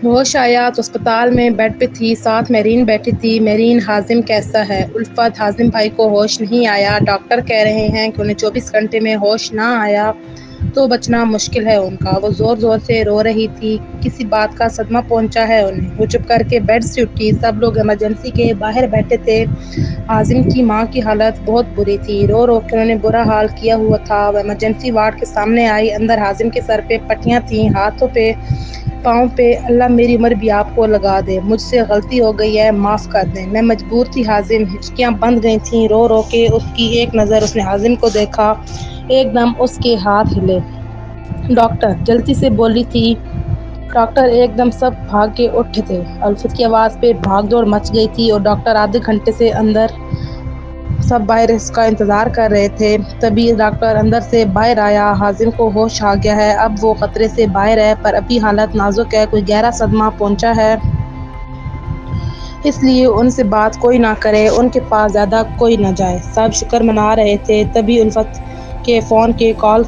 ہوش آیا تو اسپتال میں بیڈ پہ تھی، ساتھ میرین بیٹھی تھی۔ میرین حازم کیسا ہے؟ الفت: حازم بھائی کو ہوش نہیں آیا، ڈاکٹر کہہ رہے ہیں کہ انہیں 24 گھنٹے میں ہوش نہ آیا تو بچنا مشکل ہے ان کا۔ وہ زور زور سے رو رہی تھی، کسی بات کا صدمہ پہنچا ہے انہیں۔ وہ چپ کر کے بیڈ سے اٹھی، سب لوگ ایمرجنسی کے باہر بیٹھے تھے۔ حازم کی ماں کی حالت بہت بری تھی، رو رو کے انہوں نے برا حال کیا ہوا تھا۔ وہ ایمرجنسی وارڈ کے سامنے آئی، اندر حازم کے سر پہ پٹیاں تھیں، ہاتھوں پہ، پاؤں پہ۔ اللہ میری عمر بھی آپ کو لگا دے، مجھ سے غلطی ہو گئی ہے، معاف کر دیں، میں مجبور تھی حازم۔ ہچکیاں بند گئی تھیں رو رو کے۔ اس کی ایک نظر اس نے حازم کو دیکھا، ایک دم اس کے ہاتھ ہلے۔ ڈاکٹر جلدی سے بولی تھی۔ ڈاکٹر ایک دم سب بھاگ کے اٹھے تھے۔ الفت کی آواز پہ بھاگ دوڑ مچ گئی تھی اور ڈاکٹر آدھے گھنٹے سے اندر سب باہر اس کا انتظار کر رہے تھے۔ تبھی ڈاکٹر اندر سے باہر آیا۔ حازم کو ہوش آ گیا ہے، اب وہ خطرے سے باہر ہے، پر ابھی حالت نازک ہے، کوئی گہرا صدمہ پہنچا ہے، اس لیے ان سے بات کوئی نہ کرے، ان کے پاس زیادہ کوئی نہ جائے۔ سب شکر منا رہے تھے، تبھی الفت کے فون کی کال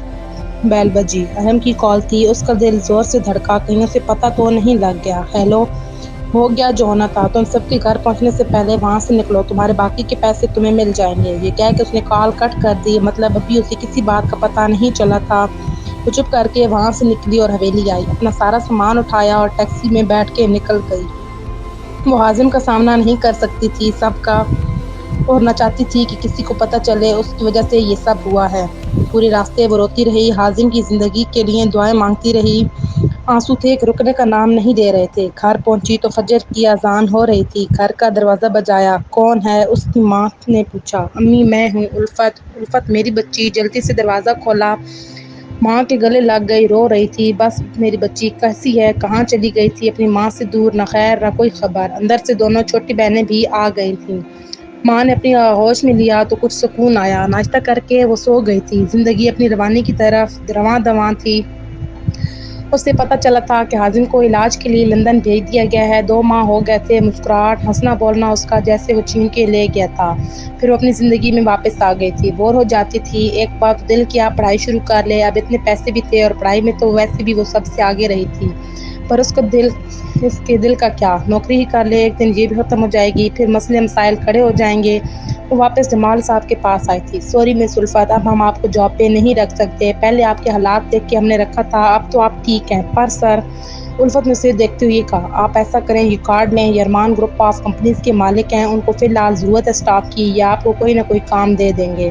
بیل بجی۔ احم کی کال تھی، اس کا دل زور سے دھڑکا، کہیں اسے پتہ تو نہیں لگ گیا۔ ہیلو، ہو گیا جو ہونا تھا، تم سب کے گھر پہنچنے سے پہلے وہاں سے نکلو، تمہارے باقی کے پیسے تمہیں مل جائیں گے۔ یہ کہہ کے اس نے کال کٹ کر دی، مطلب ابھی اسے کسی بات کا پتہ نہیں چلا تھا۔ وہ چپ کر کے وہاں سے نکلی اور حویلی آئی، اپنا سارا سامان اٹھایا اور ٹیکسی میں بیٹھ کے نکل گئی۔ وہ حازم کا سامنا نہیں کر سکتی تھی سب کا، اور نہ چاہتی تھی کہ کسی کو پتہ چلے اس کی وجہ سے یہ سب ہوا ہے۔ پورے راستے وہ روتی رہی، حازم کی زندگی کے لیے دعائیں مانگتی رہی۔ آنسو تھے کہ رکنے کا نام نہیں دے رہے تھے۔ گھر پہنچی تو فجر کی اذان ہو رہی تھی۔ گھر کا دروازہ بجایا۔ کون ہے؟ اس کی ماں نے پوچھا۔ امی میں ہوں الفت۔ الفت میری بچی، جلدی سے دروازہ کھولا۔ ماں کے گلے لگ گئی، رو رہی تھی۔ بس میری بچی کیسی ہے؟ کہاں چلی گئی تھی اپنی ماں سے دور؟ نہ خیر نہ کوئی خبر۔ اندر سے دونوں چھوٹی بہنیں بھی آ گئی تھیں۔ ماں نے اپنی ہوش میں لیا تو کچھ سکون آیا۔ ناشتہ کر کے وہ سو گئی تھی۔ زندگی اپنی روانی کی طرف رواں دواں تھی۔ اسے پتہ چلا تھا کہ حازم کو علاج کے لیے لندن بھیج دیا گیا ہے۔ 2 ماہ ہو گئے تھے۔ مسکراہٹ، ہنسنا بولنا اس کا جیسے وہ چھین کے لے گیا تھا۔ پھر وہ اپنی زندگی میں واپس آ گئی تھی۔ بور ہو جاتی تھی۔ ایک بار تو دل کیا پڑھائی شروع کر لے، اب اتنے پیسے بھی تھے اور پڑھائی میں تو ویسے بھی وہ سب سے آگے رہی تھی، پر اس کے دل کا کیا؟ نوکری ہی کر لے، ایک دن یہ بھی ختم ہو جائے گی، پھر مسئلے مسائل کھڑے ہو جائیں گے۔ وہ واپس جمال صاحب کے پاس آئی تھی۔ سوری مس الفت، اب ہم آپ کو جاب پہ نہیں رکھ سکتے، پہلے آپ کے حالات دیکھ کے ہم نے رکھا تھا، اب تو آپ ٹھیک ہیں، پر سر۔ الفت نے اسے دیکھتے ہوئے کہا، آپ ایسا کریں، یہ کارڈ لیں، یہ ارمان گروپ آف کمپنیز کے مالک ہیں، ان کو فی الحال ضرورت ہے اسٹاف کی، یا آپ کو کوئی نہ کوئی کام دے دیں گے۔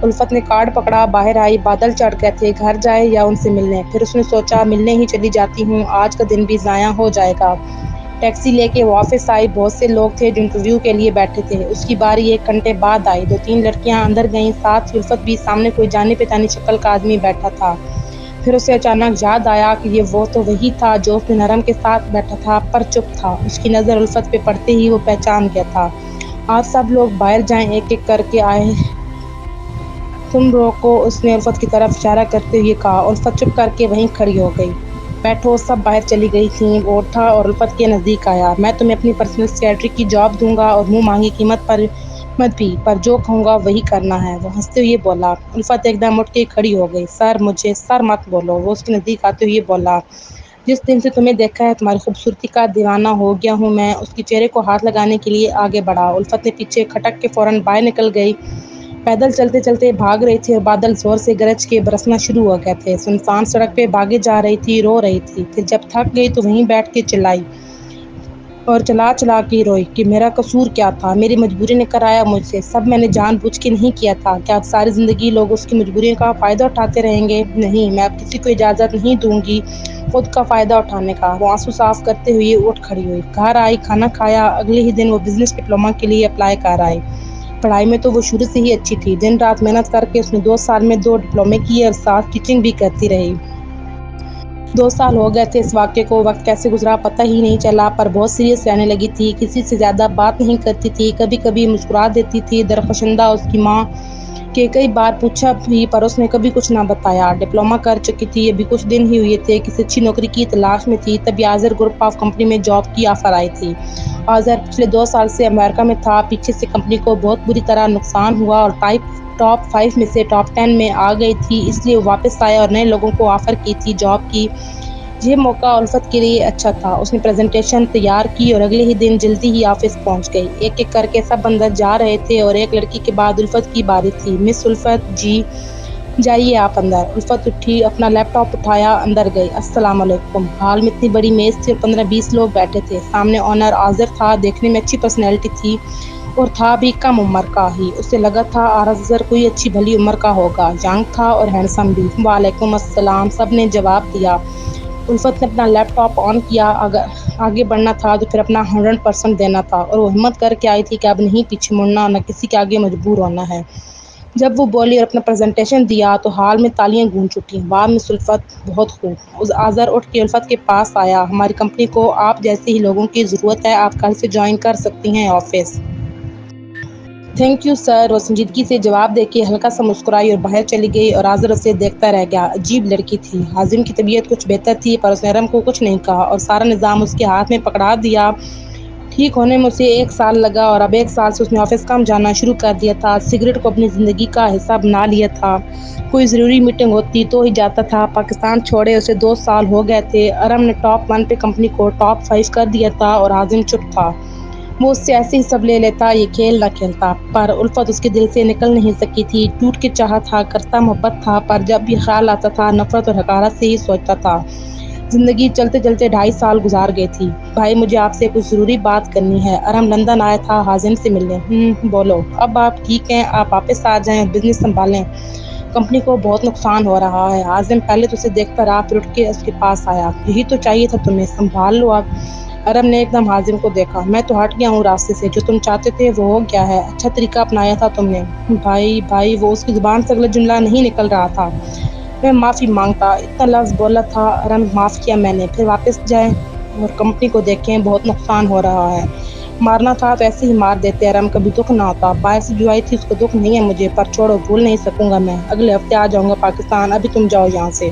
الفت نے کارڈ پکڑا، باہر آئی۔ بادل چڑھ گئے تھے، گھر جائے یا ان سے ملنے؟ پھر اس نے سوچا ملنے ہی چلی جاتی ہوں، آج کا دن بھی ضائع ہو جائے گا۔ ٹیکسی لے کے وہ آفس آئی۔ بہت سے لوگ تھے جو انٹرویو کے لیے بیٹھے تھے۔ اس کی باری 1 گھنٹے بعد آئی۔ 2-3 لڑکیاں اندر گئیں، ساتھ ہی الفت بھی۔ سامنے کوئی جانی پہچانی شکل کا آدمی بیٹھا تھا۔ پھر اسے اچانک یاد آیا کہ یہ وہ تو وہی تھا جو اس نے نرم کے ساتھ بیٹھا تھا، پر چپ تھا۔ اس کی نظر الفت پہ پڑتے ہی وہ پہچان گیا تھا۔ آج سب لوگ باہر جائیں، ایک ایک کر کے آئے، تم روکو، اس نے الفت کی طرف اشارہ کرتے ہوئے کہا۔ الفت چپ کر کے وہیں کھڑی ہو گئی۔ بیٹھو، سب باہر چلی گئی تھیں۔ وہ اٹھا اور الفت کے نزدیک آیا۔ میں تمہیں اپنی پرسنل سیکریٹری کی جاب دوں گا اور منہ مانگی قیمت پر مت بھی، پر جو کہوں گا وہی کرنا ہے، وہ ہنستے ہوئے بولا۔ الفت ایک دم اٹھ کے کھڑی ہو گئی۔ سر، مجھے سر مت بولو، وہ اس کے نزدیک آتے ہوئے بولا۔ جس دن سے تمہیں دیکھا ہے تمہاری خوبصورتی کا دیوانہ ہو گیا ہوں میں۔ اس کے چہرے کو ہاتھ لگانے کے لیے آگے بڑھا۔ الفت نے پیچھے کھٹک کے فوراً باہر نکل گئی۔ پیدل چلتے چلتے بھاگ رہے تھے اور بادل زور سے گرج کے برسنا شروع ہو گئے تھے۔ سنسان سڑک پہ بھاگے جا رہی تھی، رو رہی تھی۔ پھر جب تھک گئی تو وہیں بیٹھ کے چلائی اور چلا چلا کے روئی کہ میرا قصور کیا تھا، میری مجبوری نے کرایا مجھ سے، سب میں نے جان بوجھ کے نہیں کیا تھا۔ کیا اب ساری زندگی لوگ اس کی مجبوریوں کا فائدہ اٹھاتے رہیں گے؟ نہیں، میں اب کسی کو اجازت نہیں دوں گی خود کا فائدہ اٹھانے کا۔ وہ آنسو صاف کرتے ہوئے اٹھ کھڑی ہوئی، گھر آئی، کھانا کھایا۔ اگلے ہی دن وہ بزنس ڈپلوما کے لیے اپلائی کر آئی۔ پڑھائی میں تو وہ شروع سے ہی اچھی تھی۔ دن رات محنت کر کے اس نے 2 سال میں 2 ڈپلومے کیے اور ساتھ ٹیچنگ بھی کرتی رہی۔ 2 سال ہو گئے تھے اس واقعے کو، وقت کیسے گزرا پتہ ہی نہیں چلا، پر بہت سیریس رہنے لگی تھی، کسی سے زیادہ بات نہیں کرتی تھی، کبھی کبھی مسکرا دیتی تھی۔ درخشندہ اس کی ماں کے کئی بار پوچھا بھی، پر اس نے کبھی کچھ نہ بتایا۔ ڈپلومہ کر چکی تھی، ابھی کچھ دن ہی ہوئے تھے، کسی اچھی نوکری کی تلاش میں تھی، تبھی آذر گروپ آف کمپنی میں جاب کی آفر آئی تھی۔ آذر پچھلے 2 سال سے امریکہ میں تھا، پیچھے سے کمپنی کو بہت بری طرح نقصان ہوا اور ٹاپ 5 میں سے ٹاپ 10 میں آ گئی تھی، اس لیے وہ واپس آیا اور نئے لوگوں کو آفر کی تھی جاب کی۔ یہ موقع الفت کے لیے اچھا تھا۔ اس نے پریزنٹیشن تیار کی اور اگلے ہی دن جلدی ہی آفس پہنچ گئی۔ ایک ایک کر کے سب اندر جا رہے تھے اور ایک لڑکی کے بعد الفت کی باری تھی۔ مس الفت جی، جائیے آپ اندر۔ الفت اٹھی، اپنا لیپ ٹاپ اٹھایا، اندر گئی۔ السلام علیکم۔ ہال میں اتنی بڑی میز تھی اور 15-20 لوگ بیٹھے تھے۔ سامنے آنر آذر تھا، دیکھنے میں اچھی پرسنالٹی تھی اور تھا بھی کم عمر کا ہی۔ اسے لگا تھا آذر کوئی اچھی بھلی عمر کا ہوگا، ینگ تھا اور ہینڈسم بھی۔ وعلیکم السلام، سب نے جواب دیا۔ الفت نے اپنا لیپ ٹاپ آن کیا۔ آگے بڑھنا تھا تو پھر اپنا 100% دینا تھا اور وہ ہمت کر کے آئی تھی کہ اب نہیں پیچھے مڑنا، نہ کسی کے آگے مجبور ہونا ہے۔ جب وہ بولی اور اپنا پریزنٹیشن دیا تو ہال میں تالیاں گونج اٹھیں۔ واہ مس الفت، بہت خوب۔ آذر اٹھ کے الفت کے پاس آیا۔ ہماری کمپنی کو آپ جیسے ہی لوگوں کی ضرورت ہے، آپ کل سے جوائن کر سکتی ہیں آفس۔ تھینک یو سر، وہ سنجیدگی سے جواب دے کے ہلکا سا مسکرائی اور باہر چلی گئی اور آذر اسے دیکھتا رہ گیا۔ عجیب لڑکی تھی۔ حازم کی طبیعت کچھ بہتر تھی پر اس نے ارم کو کچھ نہیں کہا اور سارا نظام اس کے ہاتھ میں پکڑا دیا۔ ٹھیک ہونے میں اسے 1 سال لگا اور اب 1 سال سے اس نے آفس کم جانا شروع کر دیا تھا۔ سگریٹ کو اپنی زندگی کا حصہ بنا لیا تھا۔ کوئی ضروری میٹنگ ہوتی تو ہی جاتا تھا۔ پاکستان چھوڑے اسے 2 سال ہو گئے تھے۔ ارم نے ٹاپ 1 پہ کمپنی کو ٹاپ 5 کر دیا تھا اور حازم چپ تھا۔ وہ اس سے ایسے ہی سب لے لیتا، یہ کھیل نہ کھیلتا۔ پر الفت اس کے دل سے نکل نہیں سکی تھی۔ ٹوٹ کے چاہا تھا، کرتا محبت تھا، پر جب بھی خیال آتا تھا نفرت اور حقارت سے ہی سوچتا تھا۔ زندگی چلتے چلتے 2.5 سال گزار گئی تھی۔ بھائی مجھے آپ سے کچھ ضروری بات کرنی ہے۔ ارم لندن آیا تھا حازم سے ملنے۔ بولو۔ اب آپ ٹھیک ہیں، آپ واپس آ جائیں اور بزنس سنبھالیں۔ کمپنی کو بہت نقصان ہو رہا ہے۔ حازم پہلے تو اسے دیکھتا رہا، پھر اٹھ کے اس کے پاس آیا۔ یہی تو چاہیے تھا تمہیں، سنبھال لو اب۔ ارم نے ایک دم حازم کو دیکھا۔ میں تو ہٹ گیا ہوں راستے سے، جو تم چاہتے تھے وہ ہو گیا ہے۔ اچھا طریقہ اپنایا تھا تم نے۔ بھائی وہ اس کی زبان سے اگلا جملہ نہیں نکل رہا تھا۔ میں معافی مانگتا، اتنا لفظ بولا تھا۔ ارم معاف کیا میں نے، پھر واپس جائیں اور کمپنی کو دیکھیں، بہت نقصان ہو رہا ہے۔ مارنا تھا تو ایسے ہی مار دیتے ارم، کبھی دکھ نہ ہوتا۔ باہر سے جو آئی تھی اس کو دکھ نہیں ہے مجھے، پر چھوڑو، بھول نہیں سکوں گا میں۔ اگلے ہفتے آ جاؤں گا پاکستان، ابھی تم جاؤ یہاں سے۔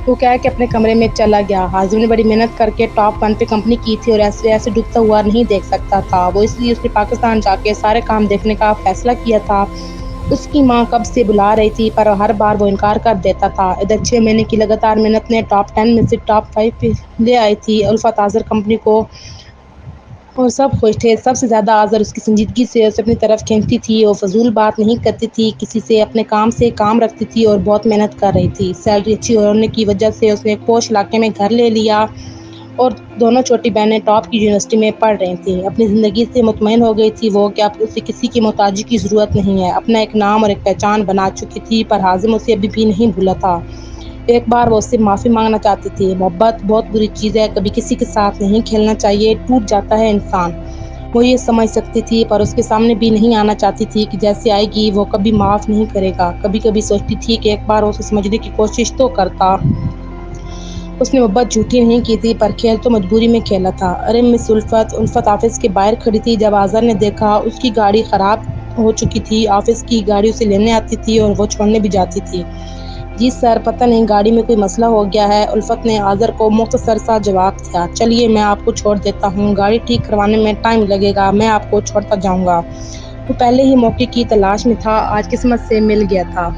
وہ کہہ کے اپنے کمرے میں چلا گیا۔ حازم نے بڑی محنت کر کے ٹاپ 1 پہ کمپنی کی تھی اور ایسے ڈوبتا ہوا نہیں دیکھ سکتا تھا وہ، اس لیے اس نے پاکستان جا کے سارے کام دیکھنے کا فیصلہ کیا تھا۔ اس کی ماں کب سے بلا رہی تھی پر ہر بار وہ انکار کر دیتا تھا۔ ادھر 6 مہینے کی لگاتار محنت نے ٹاپ 10 میں سے ٹاپ 5 پہ لے آئی تھی الفت آذر کمپنی کو، اور سب خوش تھے۔ سب سے زیادہ آذر اس کی سنجیدگی سے اسے اپنی طرف کھینچتی تھی۔ وہ فضول بات نہیں کرتی تھی کسی سے، اپنے کام سے کام رکھتی تھی اور بہت محنت کر رہی تھی۔ سیلری اچھی ہونے کی وجہ سے اس نے ایک پوش علاقے میں گھر لے لیا اور دونوں چھوٹی بہنیں ٹاپ کی یونیورسٹی میں پڑھ رہی تھیں۔ اپنی زندگی سے مطمئن ہو گئی تھی وہ کہ اب اسے کسی کی محتاجی کی ضرورت نہیں ہے۔ اپنا ایک نام اور ایک پہچان بنا چکی تھی، پر حازم اسے ابھی بھی نہیں بھولا تھا۔ ایک بار وہ اس سے معافی مانگنا چاہتی تھی۔ محبت بہت بری چیز ہے، کبھی کسی کے ساتھ نہیں کھیلنا چاہیے، ٹوٹ جاتا ہے انسان۔ وہ یہ سمجھ سکتی تھی پر اس کے سامنے بھی نہیں آنا چاہتی تھی کہ جیسے آئے گی وہ کبھی معاف نہیں کرے گا۔ کبھی کبھی سوچتی تھی کہ ایک بار اسے سمجھنے کی کوشش تو کرتا۔ اس نے محبت جھوٹی نہیں کی تھی پر کھیل تو مجبوری میں کھیلا تھا۔ ارے مس الفت آفس کے باہر کھڑی تھی جب آذر نے دیکھا۔ اس کی گاڑی خراب ہو چکی تھی۔ آفس کی گاڑی اسے لینے آتی تھی اور وہ چھوڑنے بھی جاتی تھی۔ جی سر، پتہ نہیں گاڑی میں کوئی مسئلہ ہو گیا ہے، الفت نے آذر کو مختصر سا جواب دیا۔ چلیے میں آپ کو چھوڑ دیتا ہوں، گاڑی ٹھیک کروانے میں ٹائم لگے گا، میں آپ کو چھوڑتا جاؤں گا۔ وہ پہلے ہی موقع کی تلاش میں تھا، آج قسمت سے مل گیا تھا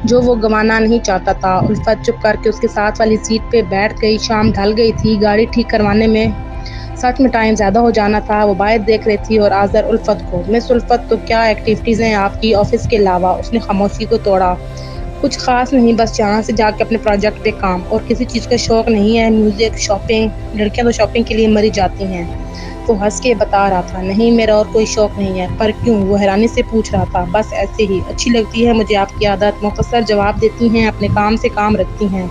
جو وہ گنوانا نہیں چاہتا تھا۔ الفت چپ کر کے اس کے ساتھ والی سیٹ پہ بیٹھ گئی۔ شام ڈھل گئی تھی، گاڑی ٹھیک کروانے میں سچ میں ٹائم زیادہ ہو جانا تھا۔ وہ باہر دیکھ رہی تھی اور آذر الفت کو۔ مس الفت تو کیا ایکٹیویٹیز ہیں آپ کی آفس کے علاوہ؟ اس نے خاموشی کو توڑا۔ کچھ خاص نہیں، بس یہاں سے جا کے اپنے پروجیکٹ پہ کام، اور کسی چیز کا شوق نہیں ہے۔ میوزک، شاپنگ، لڑکیاں تو شاپنگ کے لیے مری جاتی ہیں۔ وہ ہنس کے بتا رہا تھا، نہیں میرا اور کوئی شوق نہیں ہے۔ پر کیوں؟ وہ حیرانی سے پوچھ رہا تھا۔ بس ایسے ہی، اچھی لگتی ہے مجھے آپ کی عادت، مختصر جواب دیتی ہیں، اپنے کام سے کام رکھتی ہیں۔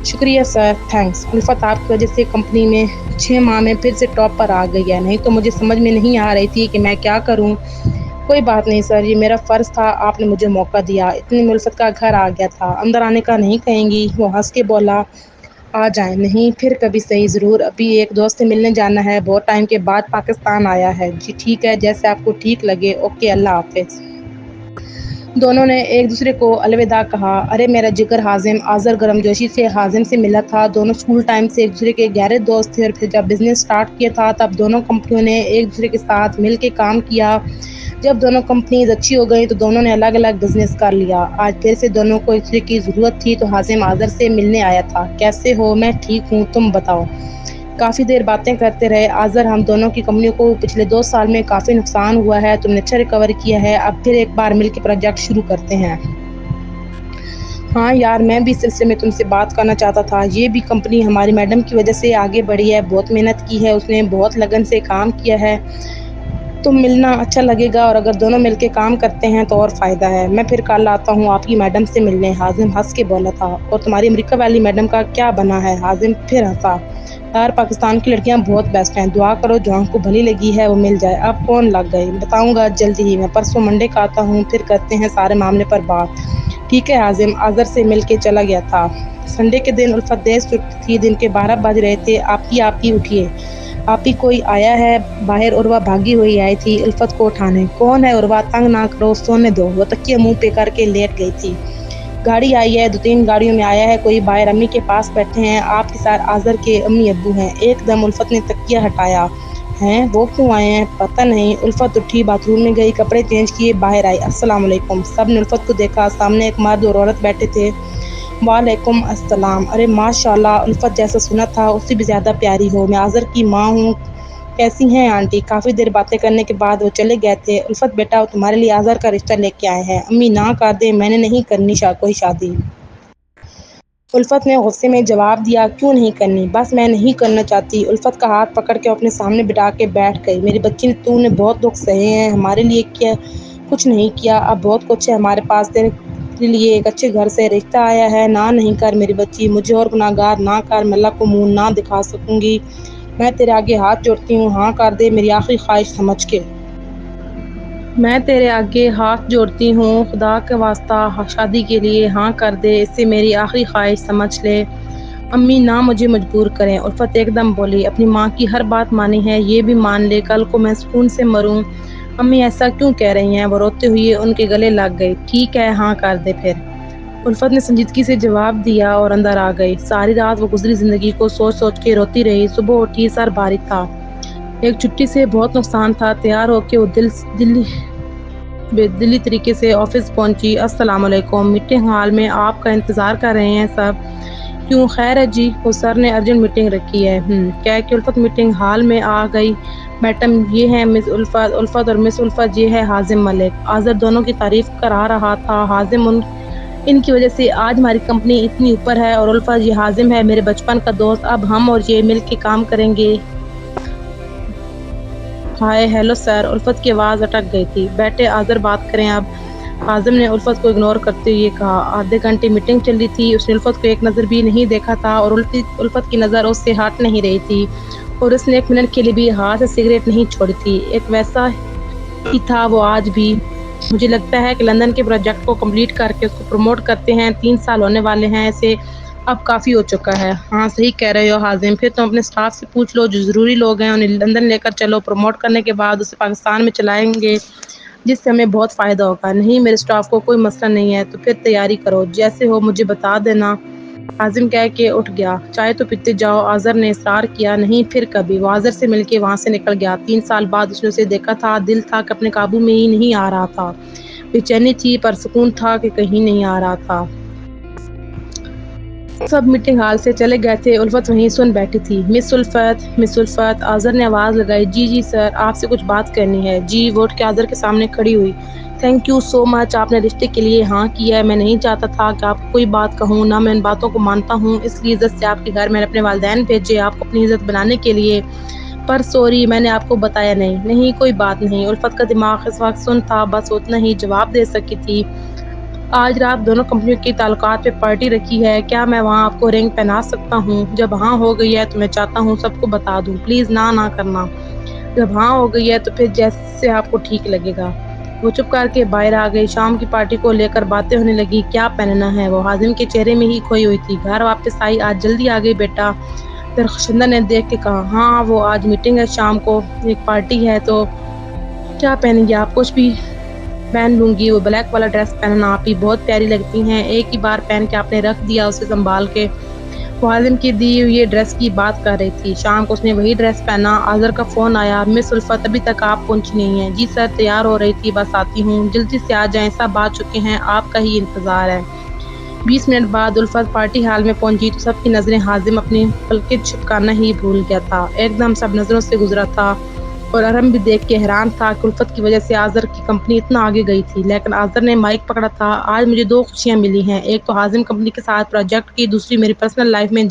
شکریہ سر، تھینکس۔ الفت آپ کی وجہ سے کمپنی میں 6 ماہ میں پھر سے ٹاپ پر آ گئی ہے، نہیں تو مجھے سمجھ میں نہیں آ رہی تھی کہ میں کیا کروں۔ کوئی بات نہیں سر، یہ میرا فرض تھا، آپ نے مجھے موقع دیا، اتنے میں الفت کا گھر آ گیا تھا۔ اندر آنے کا نہیں کہیں گی؟ وہ ہنس کے بولا، آ جائیں۔ نہیں، پھر کبھی صحیح، ضرور، ابھی ایک دوست سے ملنے جانا ہے، بہت ٹائم کے بعد پاکستان آیا ہے۔ جی ٹھیک ہے، جیسے آپ کو ٹھیک لگے، اوکے، اللہ حافظ۔ دونوں نے ایک دوسرے کو الوداع کہا۔ ارے میرا جگر حازم، آذر گرمجوشی سے حازم سے ملا تھا۔ دونوں اسکول ٹائم سے ایک دوسرے کے گہرے دوست تھے اور پھر جب بزنس سٹارٹ کیا تھا تب دونوں کمپنیوں نے ایک دوسرے کے ساتھ مل کے کام کیا۔ جب دونوں کمپنیز اچھی ہو گئیں تو دونوں نے الگ الگ بزنس کر لیا۔ آج پھر سے دونوں کو ایک دوسرے کی ضرورت تھی تو حازم آذر سے ملنے آیا تھا۔ کیسے ہو؟ میں ٹھیک ہوں، تم بتاؤ۔ کافی دیر باتیں کرتے رہے۔ آذر، ہم دونوں کی کمپنیوں کو پچھلے 2 سال میں کافی نقصان ہوا ہے، تم نے اچھا ریکور کیا ہے، اب پھر ایک بار مل کے پروجیکٹ شروع کرتے ہیں۔ ہاں یار، میں بھی اس سلسلے میں تم سے بات کرنا چاہتا تھا۔ یہ بھی کمپنی ہماری میڈم کی وجہ سے آگے بڑھی ہے، بہت محنت کی ہے اس نے، بہت لگن سے کام کیا ہے۔ تم ملنا اچھا لگے گا اور اگر دونوں مل کے کام کرتے ہیں تو اور فائدہ ہے۔ میں پھر کل آتا ہوں آپ کی میڈم سے ملنے، حازم ہنس کے بولا تھا۔ اور تمہاری امریکہ والی میڈم کا کیا بنا ہے؟ حازم پھر ہنسا۔ یار، پاکستان کی لڑکیاں بہت بیسٹ ہیں، دعا کرو جو ہم کو بھلی لگی ہے وہ مل جائے۔ اب کون لگ گئی بتاؤں گا جلدی ہی، میں پرسوں منڈے کا آتا ہوں، پھر کرتے ہیں سارے معاملے پر بات۔ ٹھیک ہے۔ حازم آذر سے مل کے چلا گیا تھا۔ سنڈے کے دن الفت دیر سے اٹھتی تھی، دن کے 12 بج رہے تھے۔ آپ ہی اٹھیے، آپ ہی کوئی آیا ہے باہر۔ عروہ بھاگی ہوئی آئی تھی الفت کو اٹھانے۔ کون ہے عروہ؟ تنگ نہ کرو، سونے دو۔ وہ تکیہ منہ پہ کر کے لیٹ گئی تھی۔ گاڑی آئی ہے، 2-3 گاڑیوں میں آیا ہے کوئی باہر، امی کے پاس بیٹھے ہیں، آپ کے ساتھ آذر کے امی ابو ہیں۔ ایک دم الفت نے تکیہ ہٹایا۔ ہیں وہ کیوں آئے ہیں؟ پتہ نہیں۔ الفت اٹھی، باتھ روم میں گئی، کپڑے چینج کیے، باہر آئی۔ السلام علیکم۔ سب نے الفت کو دیکھا، سامنے ایک مرد اور عورت بیٹھے تھے۔ وعلیکم السلام۔ ارے ماشاء اللہ، الفت جیسا سنا تھا اس سے بھی زیادہ پیاری ہو، میں آذر کی ماں ہوں۔ کیسی ہیں آنٹی؟ کافی دیر باتیں کرنے کے بعد وہ چلے گئے تھے۔ الفت بیٹا، وہ تمہارے لیے آذر کا رشتہ لے کے آئے ہیں۔ امی نہ کر دیں، میں نے نہیں کرنی کوئی شادی۔ الفت نے غصے میں جواب دیا۔ کیوں نہیں کرنی؟ بس میں نہیں کرنا چاہتی۔ الفت کا ہاتھ پکڑ کے اپنے سامنے بٹھا کے بیٹھ گئی۔ میری بچی، تو نے بہت دکھ سہے ہیں، ہمارے لیے کچھ نہیں کیا، اب بہت کچھ ہے ہمارے پاس، تیرے لیے ایک اچھے گھر سے رشتہ آیا ہے۔ نہ نہیں کر میری بچی، مجھے اور گناہگار نہ کر، میں اللہ کو منہ نہ دکھا سکوں گی۔ میں تیرے آگے ہاتھ جوڑتی ہوں، ہاں کر دے میری آخری خواہش سمجھ کے۔ میں تیرے آگے ہاتھ جوڑتی ہوں، خدا کے واسطہ شادی کے لیے ہاں کر دے، اسے میری آخری خواہش سمجھ لے۔ امی نہ مجھے مجبور کریں۔ الفت ایک دم بولی۔ اپنی ماں کی ہر بات مانی ہے، یہ بھی مان لے کل کو میں سکون سے مروں۔ امی ایسا کیوں کہہ رہی ہیں؟ وہ روتے ہوئے ان کے گلے لگ گئی۔ ٹھیک ہے، ہاں کر دے پھر۔ الفت نے سنجیدگی سے جواب دیا اور اندر آ گئی۔ ساری رات وہ گزری زندگی کو سوچ سوچ کے روتی رہی۔ صبح اٹھی، سر بھاری تھا، ایک چھٹی سے بہت نقصان تھا۔ تیار ہو کے وہ دلی طریقے سے آفس پہنچی۔ السلام علیکم، میٹنگ ہال میں آپ کا انتظار کر رہے ہیں سب۔ کیوں، خیر ہے جی؟ وہ سر نے ارجنٹ میٹنگ رکھی ہے۔ کہہ کے الفت میٹنگ ہال میں آ گئی۔ میڈم یہ ہیں مس الفت، الفت اور مس الفت یہ ہے حازم ملک۔ آذر دونوں کی تعریف کرا رہا تھا۔ حازم ان کی وجہ سے آج ہماری کمپنی اتنی اوپر ہے، اور الفت یہ حازم ہے میرے بچپن کا دوست، اب ہم اور یہ مل کے کام کریں گے۔ ہائے ہیلو سر، الفت کی آواز اٹک گئی تھی۔ بیٹے آذر بات کریں اب، حازم نے الفت کو اگنور کرتے ہوئے کہا۔ آدھے گھنٹے میٹنگ چلی تھی، اس نے الفت کو ایک نظر بھی نہیں دیکھا تھا اور الفت کی نظر اس سے ہٹ نہیں رہی تھی، اور اس نے ایک منٹ کے لیے بھی ہاتھ سے سگریٹ نہیں چھوڑی تھی۔ ایک ویسا ہی تھا وہ آج بھی۔ مجھے لگتا ہے کہ لندن کے پروجیکٹ کو کمپلیٹ کر کے اس کو پروموٹ کرتے ہیں، 3 سال ہونے والے ہیں اسے، اب کافی ہو چکا ہے۔ ہاں صحیح کہہ رہے ہو حازم، پھر تم اپنے سٹاف سے پوچھ لو، جو ضروری لوگ ہیں انہیں لندن لے کر چلو، پروموٹ کرنے کے بعد اسے پاکستان میں چلائیں گے جس سے ہمیں بہت فائدہ ہوگا۔ نہیں میرے سٹاف کو کوئی مسئلہ نہیں ہے، تو پھر تیاری کرو، جیسے ہو مجھے بتا دینا۔ حازم کہہ کے اٹھ گیا۔ چائے تو پیتے جاؤ، آذر نے اصرار کیا۔ نہیں پھر کبھی۔ وہ آذر سے مل کے وہاں سے نکل گیا۔ 3 سال بعد اس نے اسے دیکھا تھا، دل تھا کہ اپنے قابو میں ہی نہیں آ رہا تھا، بے چینی تھی، پر سکون تھا کہ کہیں نہیں آ رہا تھا۔ سب میٹنگ ہال سے چلے گئے تھے، الفت وہیں سن بیٹھی تھی۔ مس الفت، مس الفت، آذر نے آواز لگائی۔ جی سر، آپ سے کچھ بات کرنی ہے۔ جی، وہ اٹھ کے آذر کے سامنے کھڑی ہوئی۔ تھینک یو سو مچ، آپ نے رشتے کے لیے ہاں کی ہے۔ میں نہیں چاہتا تھا کہ آپ کو کوئی بات کہوں، نہ میں ان باتوں کو مانتا ہوں، اس لیے عزت سے آپ کے گھر میں نے اپنے والدین بھیجے آپ کو اپنی عزت بنانے کے لیے، پر سوری میں نے آپ کو بتایا نہیں۔ نہیں کوئی بات نہیں، الفت کا دماغ اس وقت سن تھا، بس اتنا ہی جواب دے سکی تھی۔ آج رات دونوں کمپنیوں کے تعلقات پہ پارٹی رکھی ہے، کیا میں وہاں آپ کو رنگ پہنا سکتا ہوں؟ جب ہاں ہو گئی ہے تو میں چاہتا ہوں سب کو بتا دوں، پلیز نہ کرنا۔ جب ہاں ہو گئی ہے تو پھر جیسے آپ کو ٹھیک لگے گا۔ وہ چپ کر کے باہر آ گئی۔ شام کی پارٹی کو لے کر باتیں ہونے لگی، کیا پہننا ہے؟ وہ حازم کے چہرے میں ہی کھوئی ہوئی تھی۔ گھر واپس آئی، آج جلدی آ گئی بیٹا؟ پھر خشندہ نے دیکھ کے کہا، ہاں وہ آج میٹنگ ہے، شام کو ایک پارٹی ہے، تو کیا پہنیں گے آپ؟ کچھ بھی پہن لوں گی۔ وہ بلیک والا ڈریس پہننا، آپ ہی بہت پیاری لگتی ہیں، ایک ہی بار پہن کے آپ نے رکھ دیا اسے سنبھال کے۔ وہ حازم کی دی ہوئی ڈریس کی بات کر رہی تھی۔ شام کو اس نے وہی ڈریس پہنا۔ آذر کا فون آیا، مس الفت ابھی تک آپ پہنچی نہیں ہیں؟ جی سر، تیار ہو رہی تھی، بس آتی ہوں۔ جلدی سے آ جائیں، سب آ چکے ہیں، آپ کا ہی انتظار ہے۔ 20 منٹ بعد الفت پارٹی ہال میں پہنچی تو سب کی نظریں حازم اپنی پلکیں چھپکانا ہی بھول گیا تھا۔ ایک دم سب نظروں سے گزرا تھا اور ارحم بھی دیکھ کے حیران تھا کہ الفت کی وجہ سے آذر کی کمپنی اتنا آگے گئی تھی۔ لیکن آذر نے مائک پکڑا تھا۔ آج مجھے 2 خوشیاں ملی ہیں، ایک تو حازم کمپنی کے ساتھ پروجیکٹ کی، دوسری میری پرسنل لائف میں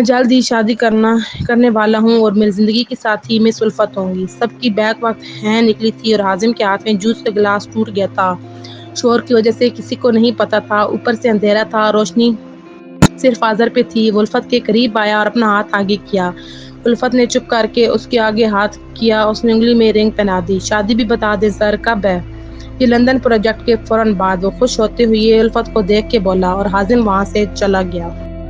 جلد ہی شادی کرنے والا ہوں اور میری زندگی کی ساتھی مس الفت ہوں گی۔ سب کی بیک وقت ہیں نکلی تھی اور حازم کے ہاتھ میں جوس کا گلاس ٹوٹ گیا تھا۔ شور کی وجہ سے کسی کو نہیں پتا تھا، اوپر سے اندھیرا تھا، روشنی صرف آذر پہ تھی۔ وہ الفت کے قریب آیا اور اپنا ہاتھ آگے کیا۔ الفت نے چپ کر کے اس کے آگے ہاتھ کیا۔ اس نے انگلی میں رنگ پہنا دی۔ شادی بھی بتا دیں سر، کب ہے؟ یہ لندن پروجیکٹ کے فوراً بعد۔ وہ خوش ہوتے ہوئے الفت کو دیکھ کے بولا اور حازم وہاں سے چلا گیا۔